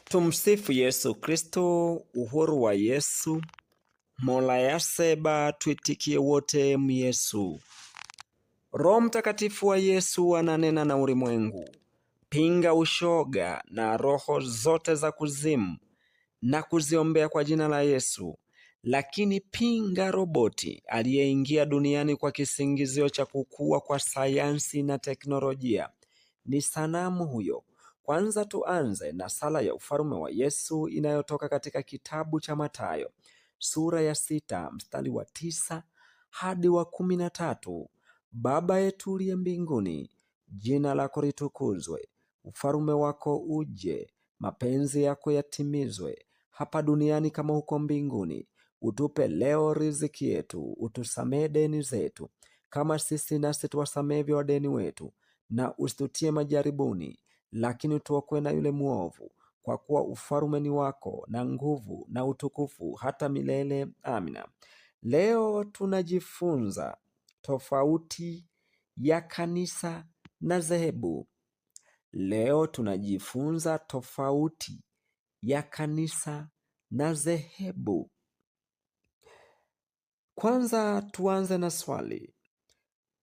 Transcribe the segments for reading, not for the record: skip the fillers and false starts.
Tumsifu Yesu Kristo. Uhuru wa Yesu. Mola yaseba tuitikie wote myesu. Roho Mtakatifu wa Yesu ananena na ulimwengu. Pinga ushoga na roho zote za kuzimu na kuziombea kwa jina la Yesu. Lakini pinga roboti aliyeingia duniani kwa kisingizio cha kukua kwa sayansi na teknolojia. Ni sanamu huyo. Kwanza tuanze na sala ya ufalme wa Yesu inayotoka katika kitabu cha Mathayo sura ya 6 mstari wa 9 hadi wa 13. Baba yetu uliye mbinguni, jina lako litukuzwe, ufalme wako uje, mapenzi yako yatimizwe hapa duniani kama huko mbinguni. Utupe leo riziki yetu, utusamee deni zetu kama sisi nasi tuwasamehevyo wadeni wetu, na usitutie majaribuni, lakini utuokoe na yule muovu, kwa kuwa ufalme ni wako na nguvu na utukufu hata milele. Amina. Leo tunajifunza tofauti ya kanisa na dhehebu. Leo tunajifunza tofauti ya kanisa na dhehebu. Kwanza tuanze na swali.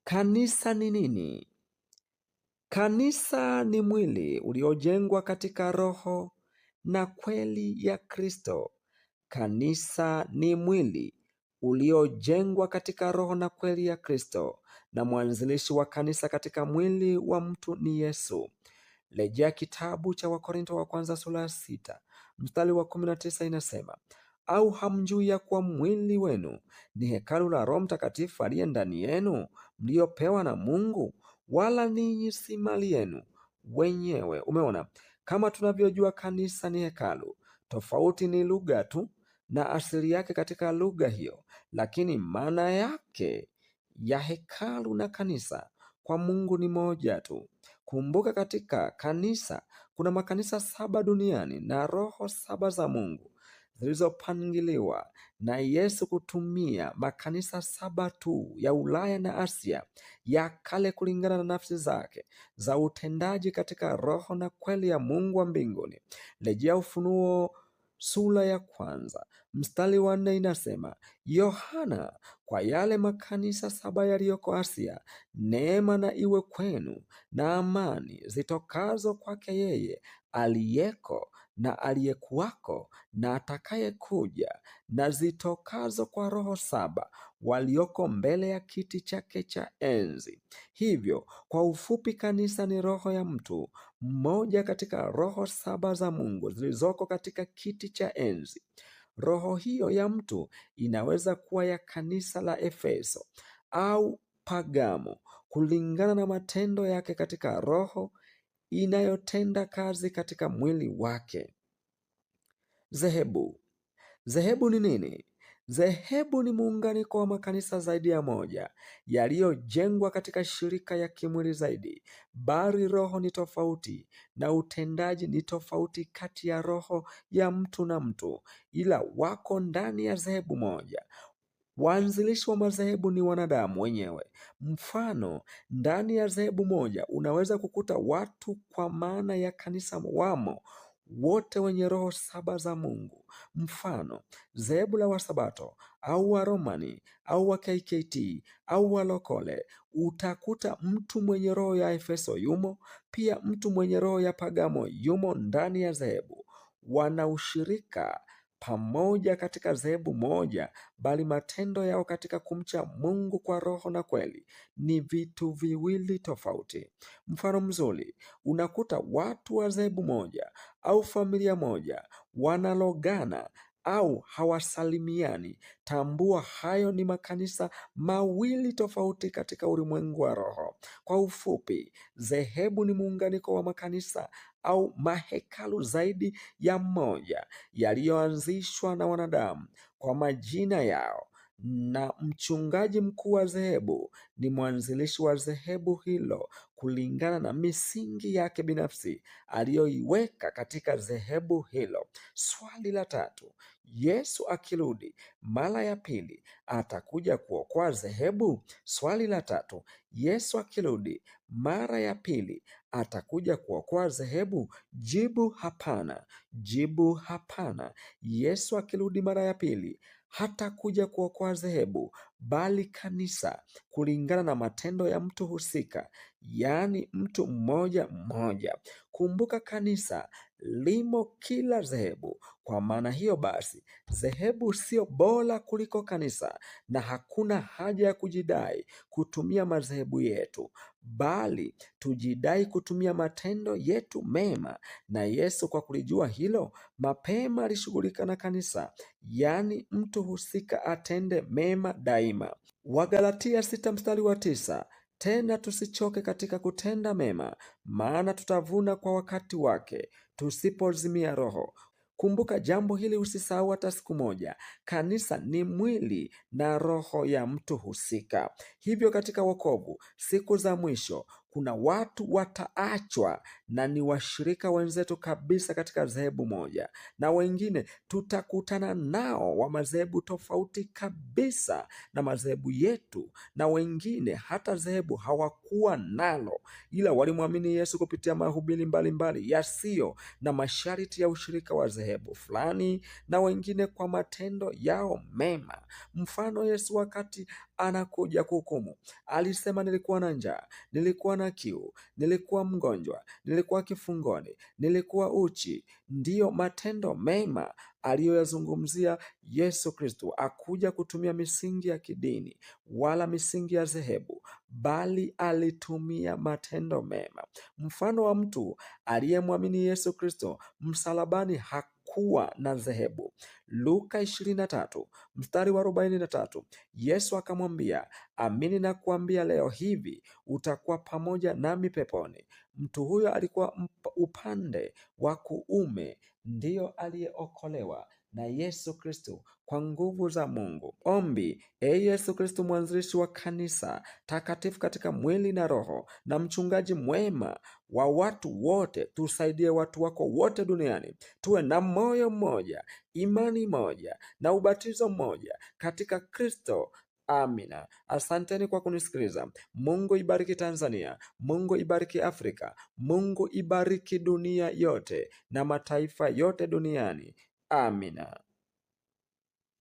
Kanisa ni nini? Kanisa ni mwili uliojengwa katika roho na kweli ya Kristo. Kanisa ni mwili uliojengwa katika roho na kweli ya Kristo, na mwanzilishi wa kanisa katika mwili wa mtu ni Yesu. Rejea kitabu cha Wakorintho wa kwanza sura ya 6 mstari wa 19, inasema, au hamjui ya kuwa mwili wenu ni hekalu la Roho Mtakatifu aliye ndani yenu, mliopewa na Mungu, wala ninyi si mali yenu wenyewe. Umeona, kama tunavyojua kanisa ni hekalu, tofauti ni lugha tu na asili yake katika lugha hiyo, lakini maana yake ya hekalu na kanisa kwa Mungu ni moja tu. Kumbuka, katika kanisa kuna makanisa 7 duniani na roho 7 za Mungu zilizopangiliwa na Yesu kutumia makanisa 7 tu ya Ulaya na Asia ya kale kulingana na nafsi zake za utendaji katika roho na kweli ya Mungu wa mbinguni. Rejea Ufunuo sura ya 1 mstari wa 4, inasema, Yohana, kwa yale makanisa 7 yaliyoko Asia, neema na iwe kwenu na amani zitokazo kwake yeye aliyeko na aliyekuwako na atakayekuja, na zitokazo kwa roho 7 walioko mbele ya kiti chake cha enzi. Hivyo kwa ufupi, kanisa ni roho ya mtu mmoja katika roho 7 za Mungu zilizoko katika kiti cha enzi. Roho hiyo ya mtu inaweza kuwa ya kanisa la Efeso au Pagamo kulingana na matendo yake katika roho inayotenda kazi katika mwili wake. Dhehebu. Dhehebu ni nini? Dhehebu ni muunganiko wa makanisa zaidi ya moja yaliyojengwa katika shirika ya kimwili zaidi, bali roho ni tofauti na utendaji ni tofauti kati ya roho ya mtu na mtu, ila wako ndani ya dhehebu moja. Waanzilishi wa madhehebu ni wanadamu wenyewe. Mfano, ndani ya dhehebu moja unaweza kukuta watu kwa maana ya kanisa wamo wote wenye roho 7 za Mungu. Mfano, dhehebu la Wasabato au Waromani au wa KKT au Walokole, utakuta mtu mwenye roho ya Efeso yumo, pia mtu mwenye roho ya Pagamo yumo ndani ya dhehebu. Wana ushirika pamoja katika dhehebu moja, bali matendo yao katika kumcha Mungu kwa roho na kweli ni vitu viwili tofauti. Mfano mzuri, unakuta watu wa dhehebu moja au familia moja wanalogana au hawasalimiani. Tambua hayo ni makanisa mawili tofauti katika ulimwengu wa roho. Kwa ufupi, dhehebu ni muunganiko wa makanisa au mahekalu zaidi ya moja yaliyoanzishwa na wanadamu kwa majina yao, na mchungaji mkuu wa dhehebu ni mwanzilishi wa dhehebu hilo kulingana na misingi yake binafsi aliyoiweka katika dhehebu hilo. Swali la tatu, Yesu akirudi mara ya pili atakuja kuokoa dhehebu? Swali la tatu, Yesu akirudi mara ya pili atakuja kuokoa dhehebu? Jibu hapana. Jibu hapana. Yesu akirudi mara ya pili hatakuja kuokoa dhehebu, bali kanisa kulingana na matendo ya mtu husika, yaani mtu mmoja mmoja. Kumbuka, kanisa limo kila dhehebu. Kwa maana hiyo basi, dhehebu sio bora kuliko kanisa, na hakuna haja ya kujidai kutumia madhehebu yetu, bali tujidai kutumia matendo yetu mema. Na Yesu kwa kulijua hilo, mapema alishughulika na kanisa, yaani mtu husika atende mema daima. Wagalatia 6:9, tena tusichoke katika kutenda mema, maana tutavuna kwa wakati wake, tusipozimia roho. Kumbuka jambo hili, usisahau hata siku moja. Kanisa ni mwili na roho ya mtu husika. Hivyo katika wokovu, siku za mwisho, kuna watu wataachwa na ni washirika wenzetu kabisa katika dhehebu moja, na wengine tutakutana nao wa madhehebu tofauti kabisa na madhehebu yetu, na wengine hata dhehebu hawakuwa nalo, ila walimwamini Yesu kupitia mahubiri mbalimbali yasiyo na masharti ya ushirika wa dhehebu fulani, na wengine kwa matendo yao mema. Mfano, Yesu wakati anakuja kuhukumu alisema, nilikuwa na njaa, nilikuwa na kiu, nilikuwa mgonjwa, nilikuwa kifungoni, nilikuwa uchi. Ndiyo matendo mema aliyoyazungumzia Yesu Kristo. Akuja kutumia misingi ya kidini wala misingi ya dhehebu, bali alitumia matendo mema. Mfano wa mtu aliyemwamini Yesu Kristo msalabani hakuwa na dhehebu. Luka 23:43, Yesu akamwambia, amini nakuambia, leo hivi utakuwa pamoja nami peponi. Mtu huyo alikuwa upande wa kuume, ndiyo aliyeokolewa na Yesu Kristo kwa nguvu za Mungu. Ombi: Yesu Kristo, mwanzilishi wa kanisa takatifu katika mwili na roho, na mchungaji mwema wa watu wote, tusaidie watu wako wote duniani tuwe na moyo mmoja, imani moja na ubatizo mmoja katika Kristo. Amina. Asanteni kwa kunisikiliza. Mungu ibariki Tanzania, Mungu ibariki Afrika, Mungu ibariki dunia yote na mataifa yote duniani. Amina.